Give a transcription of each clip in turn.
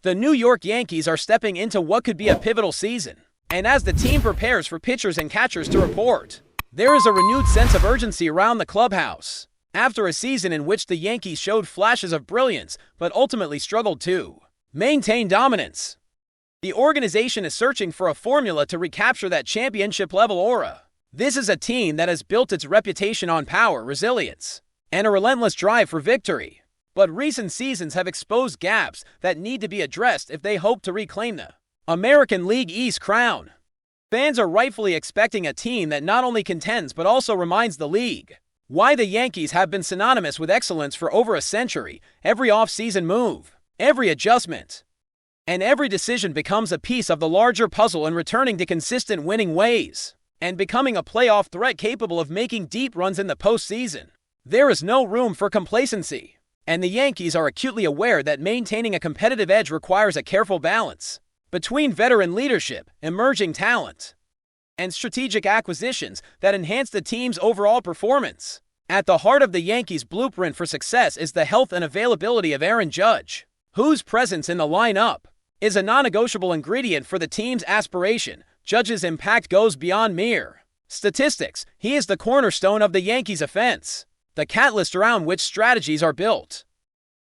The New York Yankees are stepping into what could be a pivotal season, and as the team prepares for pitchers and catchers to report, there is a renewed sense of urgency around the clubhouse. After a season in which the Yankees showed flashes of brilliance but ultimately struggled to maintain dominance, the organization is searching for a formula to recapture that championship-level aura. This is a team that has built its reputation on power, resilience, and a relentless drive for victory. But recent seasons have exposed gaps that need to be addressed if they hope to reclaim the American League East crown. Fans are rightfully expecting a team that not only contends but also reminds the league why the Yankees have been synonymous with excellence for over a century. Every offseason move, every adjustment, and every decision becomes a piece of the larger puzzle in returning to consistent winning ways and becoming a playoff threat capable of making deep runs in the postseason. There is no room for complacency, and the Yankees are acutely aware that maintaining a competitive edge requires a careful balance between veteran leadership, emerging talent, and strategic acquisitions that enhance the team's overall performance. At the heart of the Yankees' blueprint for success is the health and availability of Aaron Judge, whose presence in the lineup is a non-negotiable ingredient for the team's aspiration. Judge's impact goes beyond mere statistics. He is the cornerstone of the Yankees' offense, the catalyst around which strategies are built,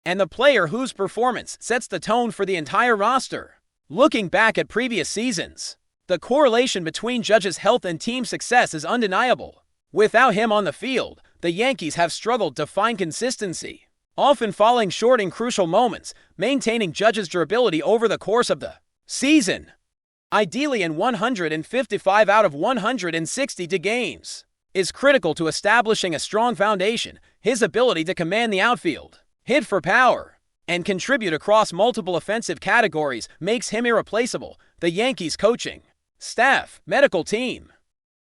and the player whose performance sets the tone for the entire roster. Looking back at previous seasons, the correlation between Judge's health and team success is undeniable. Without him on the field, the Yankees have struggled to find consistency, often falling short in crucial moments. Maintaining Judge's durability over the course of the season, ideally in 155 out of 160 games, is critical to establishing a strong foundation. His ability to command the outfield, hit for power, and contribute across multiple offensive categories makes him irreplaceable. The Yankees' coaching staff, medical team,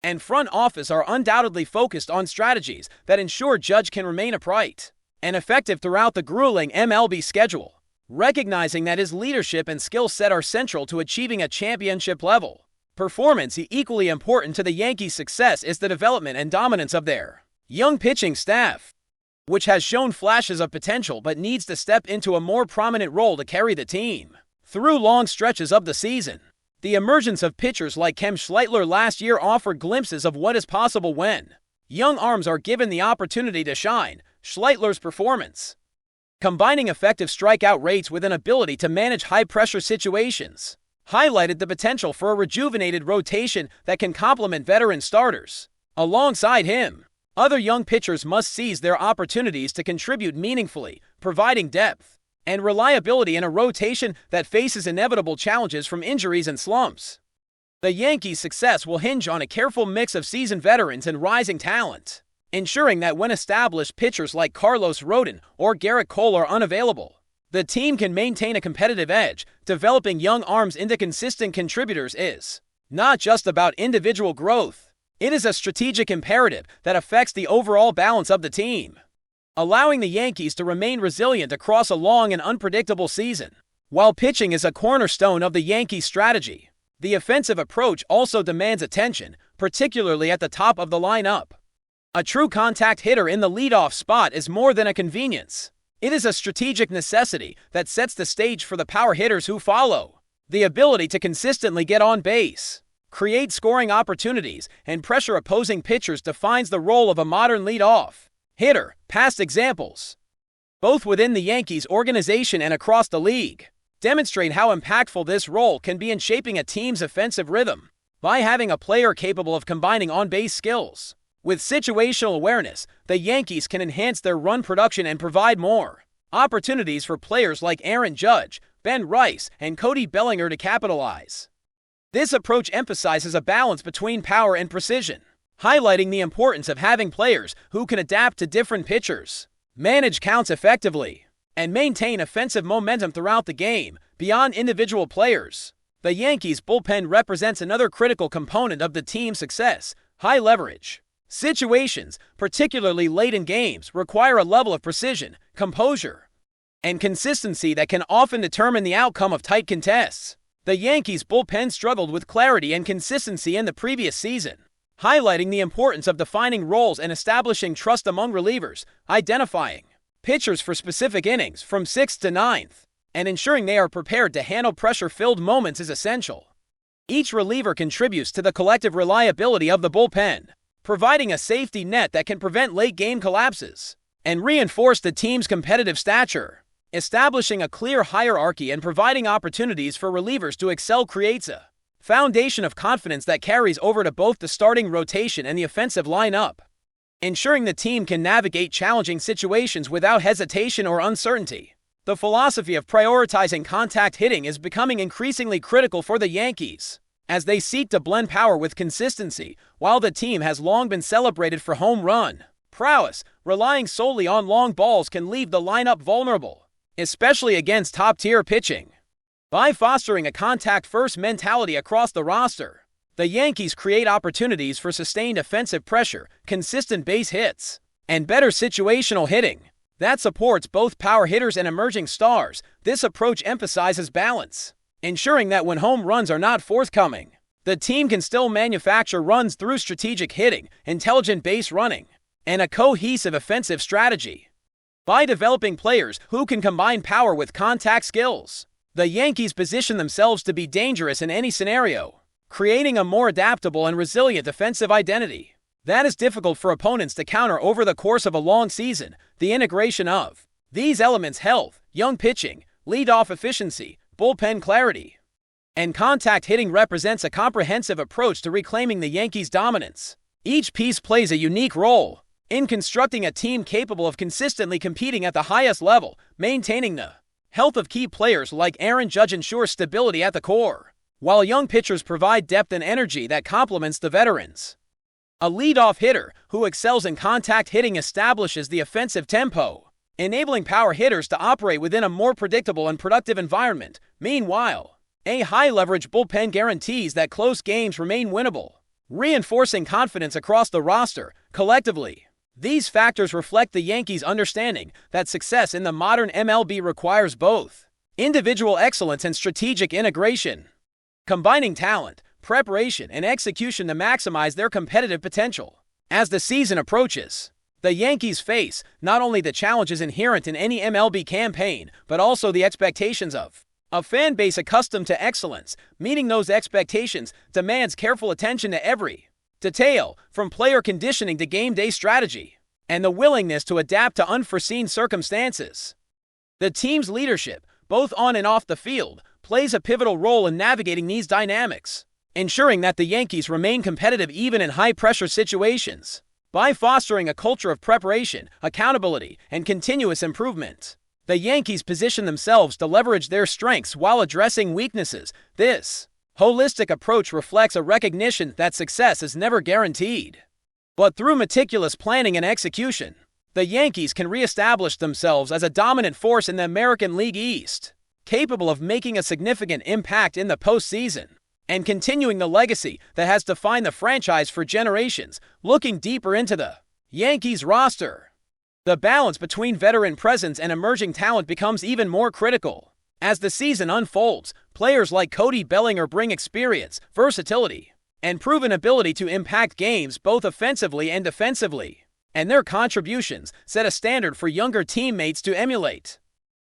and front office are undoubtedly focused on strategies that ensure Judge can remain upright and effective throughout the grueling MLB schedule. Recognizing that his leadership and skill set are central to achieving a championship-level performance, equally important to the Yankees' success is the development and dominance of their young pitching staff, which has shown flashes of potential but needs to step into a more prominent role to carry the team through long stretches of the season. The emergence of pitchers like Kem Schleitler last year offered glimpses of what is possible when young arms are given the opportunity to shine. Schleitler's performance, combining effective strikeout rates with an ability to manage high-pressure situations, highlighted the potential for a rejuvenated rotation that can complement veteran starters. Alongside him, other young pitchers must seize their opportunities to contribute meaningfully, providing depth and reliability in a rotation that faces inevitable challenges from injuries and slumps. The Yankees' success will hinge on a careful mix of seasoned veterans and rising talent, ensuring that when established pitchers like Carlos Rodon or Garrett Cole are unavailable, the team can maintain a competitive edge. Developing young arms into consistent contributors is not just about individual growth. It is a strategic imperative that affects the overall balance of the team, allowing the Yankees to remain resilient across a long and unpredictable season. While pitching is a cornerstone of the Yankees' strategy, the offensive approach also demands attention, particularly at the top of the lineup. A true contact hitter in the leadoff spot is more than a convenience. It is a strategic necessity that sets the stage for the power hitters who follow. The ability to consistently get on base, create scoring opportunities, and pressure opposing pitchers defines the role of a modern leadoff hitter. Past examples, both within the Yankees organization and across the league, demonstrate how impactful this role can be in shaping a team's offensive rhythm. By having a player capable of combining on-base skills with situational awareness, the Yankees can enhance their run production and provide more opportunities for players like Aaron Judge, Ben Rice, and Cody Bellinger to capitalize. This approach emphasizes a balance between power and precision, highlighting the importance of having players who can adapt to different pitchers, manage counts effectively, and maintain offensive momentum throughout the game. Beyond individual players, the Yankees' bullpen represents another critical component of the team's success. High leverage situations, particularly late in games, require a level of precision, composure, and consistency that can often determine the outcome of tight contests. The Yankees' bullpen struggled with clarity and consistency in the previous season, highlighting the importance of defining roles and establishing trust among relievers. Identifying pitchers for specific innings from 6th to 9th and ensuring they are prepared to handle pressure-filled moments is essential. Each reliever contributes to the collective reliability of the bullpen, providing a safety net that can prevent late-game collapses and reinforce the team's competitive stature. Establishing a clear hierarchy and providing opportunities for relievers to excel creates a foundation of confidence that carries over to both the starting rotation and the offensive lineup, ensuring the team can navigate challenging situations without hesitation or uncertainty. The philosophy of prioritizing contact hitting is becoming increasingly critical for the Yankees, as they seek to blend power with consistency. While the team has long been celebrated for home run prowess, relying solely on long balls can leave the lineup vulnerable, especially against top-tier pitching. By fostering a contact-first mentality across the roster, the Yankees create opportunities for sustained offensive pressure, consistent base hits, and better situational hitting that supports both power hitters and emerging stars. This approach emphasizes balance, ensuring that when home runs are not forthcoming, the team can still manufacture runs through strategic hitting, intelligent base running, and a cohesive offensive strategy. By developing players who can combine power with contact skills, the Yankees position themselves to be dangerous in any scenario, creating a more adaptable and resilient offensive identity that is difficult for opponents to counter over the course of a long season. The integration of these elements: health, young pitching, leadoff efficiency, bullpen clarity, and contact hitting represents a comprehensive approach to reclaiming the Yankees' dominance. Each piece plays a unique role in constructing a team capable of consistently competing at the highest level. Maintaining the health of key players like Aaron Judge ensures stability at the core, while young pitchers provide depth and energy that complements the veterans. A leadoff hitter who excels in contact hitting establishes the offensive tempo, enabling power hitters to operate within a more predictable and productive environment. Meanwhile, a high-leverage bullpen guarantees that close games remain winnable, reinforcing confidence across the roster. Collectively, these factors reflect the Yankees' understanding that success in the modern MLB requires both individual excellence and strategic integration, combining talent, preparation, and execution to maximize their competitive potential. As the season approaches, the Yankees face not only the challenges inherent in any MLB campaign, but also the expectations of a fan base accustomed to excellence. Meeting those expectations demands careful attention to every detail, from player conditioning to game day strategy, and the willingness to adapt to unforeseen circumstances. The team's leadership, both on and off the field, plays a pivotal role in navigating these dynamics, ensuring that the Yankees remain competitive even in high-pressure situations. By fostering a culture of preparation, accountability, and continuous improvement, the Yankees position themselves to leverage their strengths while addressing weaknesses. This holistic approach reflects a recognition that success is never guaranteed, but through meticulous planning and execution, the Yankees can reestablish themselves as a dominant force in the American League East, capable of making a significant impact in the postseason and continuing the legacy that has defined the franchise for generations. Looking deeper into the Yankees roster, the balance between veteran presence and emerging talent becomes even more critical. As the season unfolds, players like Cody Bellinger bring experience, versatility, and proven ability to impact games both offensively and defensively, and their contributions set a standard for younger teammates to emulate.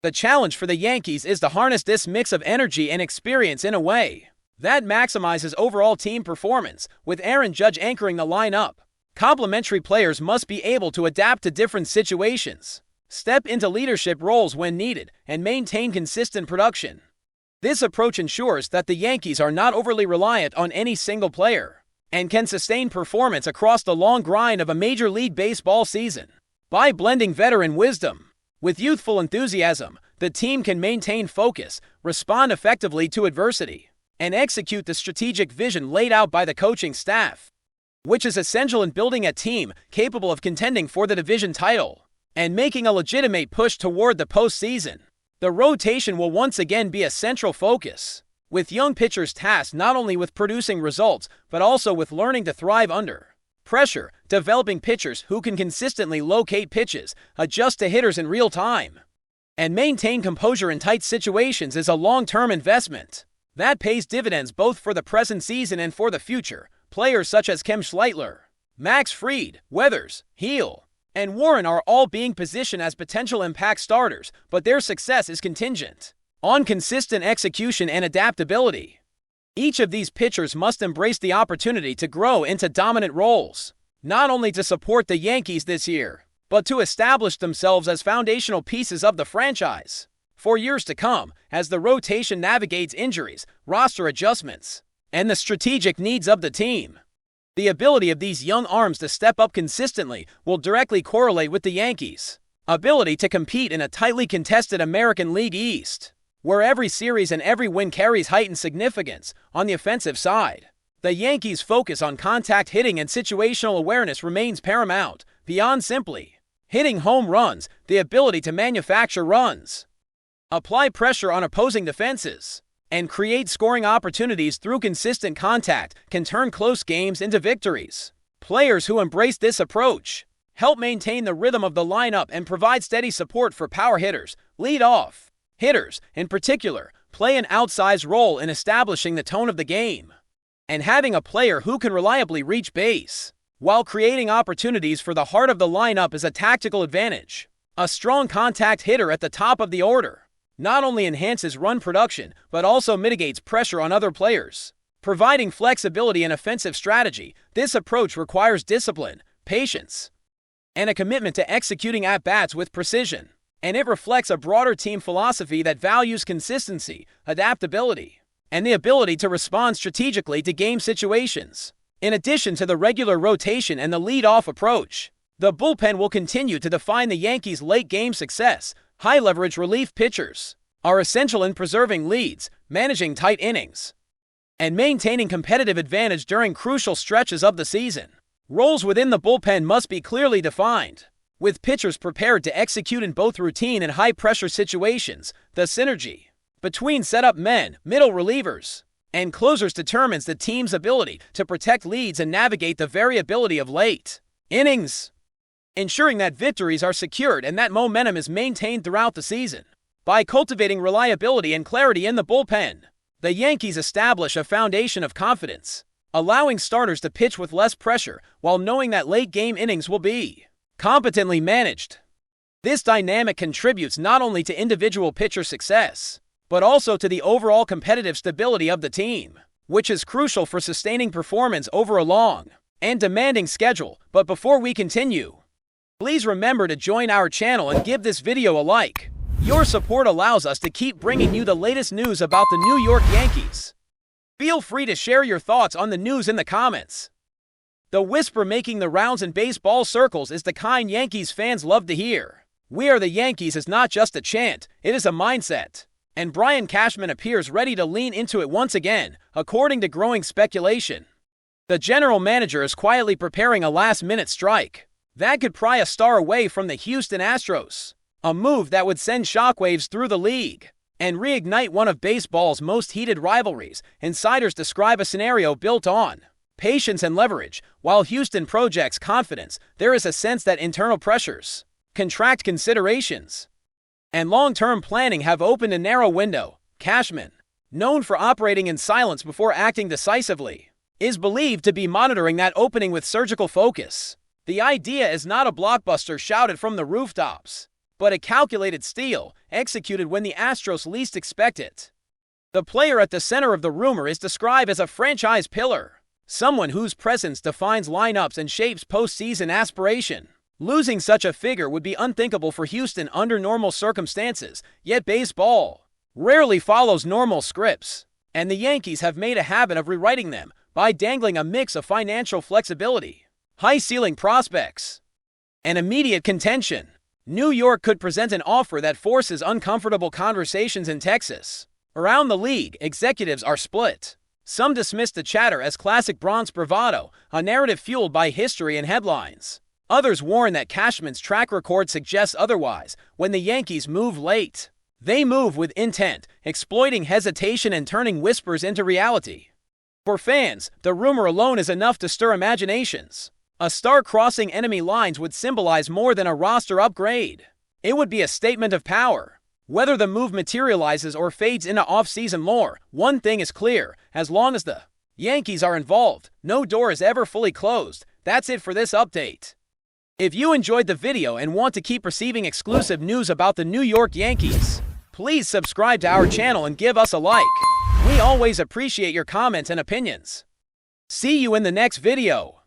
The challenge for the Yankees is to harness this mix of energy and experience in a way that maximizes overall team performance. With Aaron Judge anchoring the lineup, complementary players must be able to adapt to different situations, step into leadership roles when needed, and maintain consistent production. This approach ensures that the Yankees are not overly reliant on any single player and can sustain performance across the long grind of a Major League Baseball season. By blending veteran wisdom with youthful enthusiasm, the team can maintain focus, respond effectively to adversity, and execute the strategic vision laid out by the coaching staff, which is essential in building a team capable of contending for the division title and making a legitimate push toward the postseason. The rotation will once again be a central focus, with young pitchers tasked not only with producing results, but also with learning to thrive under pressure. Developing pitchers who can consistently locate pitches, adjust to hitters in real time, and maintain composure in tight situations is a long-term investment that pays dividends both for the present season and for the future. Players such as Kem Schleitler, Max Fried, Weathers, Heel, and Warren are all being positioned as potential impact starters, but their success is contingent on consistent execution and adaptability. Each of these pitchers must embrace the opportunity to grow into dominant roles, not only to support the Yankees this year, but to establish themselves as foundational pieces of the franchise for years to come as the rotation navigates injuries, roster adjustments, and the strategic needs of the team. The ability of these young arms to step up consistently will directly correlate with the Yankees' ability to compete in a tightly contested American League East, where every series and every win carries heightened significance. On the offensive side, the Yankees' focus on contact hitting and situational awareness remains paramount. Beyond simply hitting home runs, the ability to manufacture runs, apply pressure on opposing defenses, and create scoring opportunities through consistent contact can turn close games into victories. Players who embrace this approach help maintain the rhythm of the lineup and provide steady support for power hitters. Lead-off hitters, in particular, play an outsized role in establishing the tone of the game. And having a player who can reliably reach base while creating opportunities for the heart of the lineup is a tactical advantage. A strong contact hitter at the top of the order not only enhances run production, but also mitigates pressure on other players, providing flexibility and offensive strategy. This approach requires discipline, patience, and a commitment to executing at-bats with precision, and it reflects a broader team philosophy that values consistency, adaptability, and the ability to respond strategically to game situations. In addition to the regular rotation and the lead-off approach, the bullpen will continue to define the Yankees' late-game success. High-leverage relief pitchers are essential in preserving leads, managing tight innings, and maintaining competitive advantage during crucial stretches of the season. Roles within the bullpen must be clearly defined, with pitchers prepared to execute in both routine and high-pressure situations. The synergy between setup men, middle relievers, and closers determines the team's ability to protect leads and navigate the variability of late innings, ensuring that victories are secured and that momentum is maintained throughout the season. By cultivating reliability and clarity in the bullpen, the Yankees establish a foundation of confidence, allowing starters to pitch with less pressure while knowing that late-game innings will be competently managed. This dynamic contributes not only to individual pitcher success, but also to the overall competitive stability of the team, which is crucial for sustaining performance over a long and demanding schedule. But before we continue, please remember to join our channel and give this video a like. Your support allows us to keep bringing you the latest news about the New York Yankees. Feel free to share your thoughts on the news in the comments. The whisper making the rounds in baseball circles is the kind Yankees fans love to hear. "We are the Yankees" is not just a chant, it is a mindset. And Brian Cashman appears ready to lean into it once again, according to growing speculation. The general manager is quietly preparing a last-minute strike that could pry a star away from the Houston Astros, a move that would send shockwaves through the league and reignite one of baseball's most heated rivalries. Insiders describe a scenario built on patience and leverage. While Houston projects confidence, there is a sense that internal pressures, contract considerations, and long-term planning have opened a narrow window. Cashman, known for operating in silence before acting decisively, is believed to be monitoring that opening with surgical focus. The idea is not a blockbuster shouted from the rooftops, but a calculated steal executed when the Astros least expect it. The player at the center of the rumor is described as a franchise pillar, someone whose presence defines lineups and shapes postseason aspiration. Losing such a figure would be unthinkable for Houston under normal circumstances, yet baseball rarely follows normal scripts, and the Yankees have made a habit of rewriting them by dangling a mix of financial flexibility, high-ceiling prospects, and immediate contention. New York could present an offer that forces uncomfortable conversations in Texas. Around the league, executives are split. Some dismiss the chatter as classic Bronx bravado, a narrative fueled by history and headlines. Others warn that Cashman's track record suggests otherwise. When the Yankees move late, they move with intent, exploiting hesitation and turning whispers into reality. For fans, the rumor alone is enough to stir imaginations. A star crossing enemy lines would symbolize more than a roster upgrade. It would be a statement of power. Whether the move materializes or fades into off-season lore, one thing is clear: as long as the Yankees are involved, no door is ever fully closed. That's it for this update. If you enjoyed the video and want to keep receiving exclusive news about the New York Yankees, Please subscribe to our channel and give us a like. We always appreciate your comments and opinions. See you in the next video.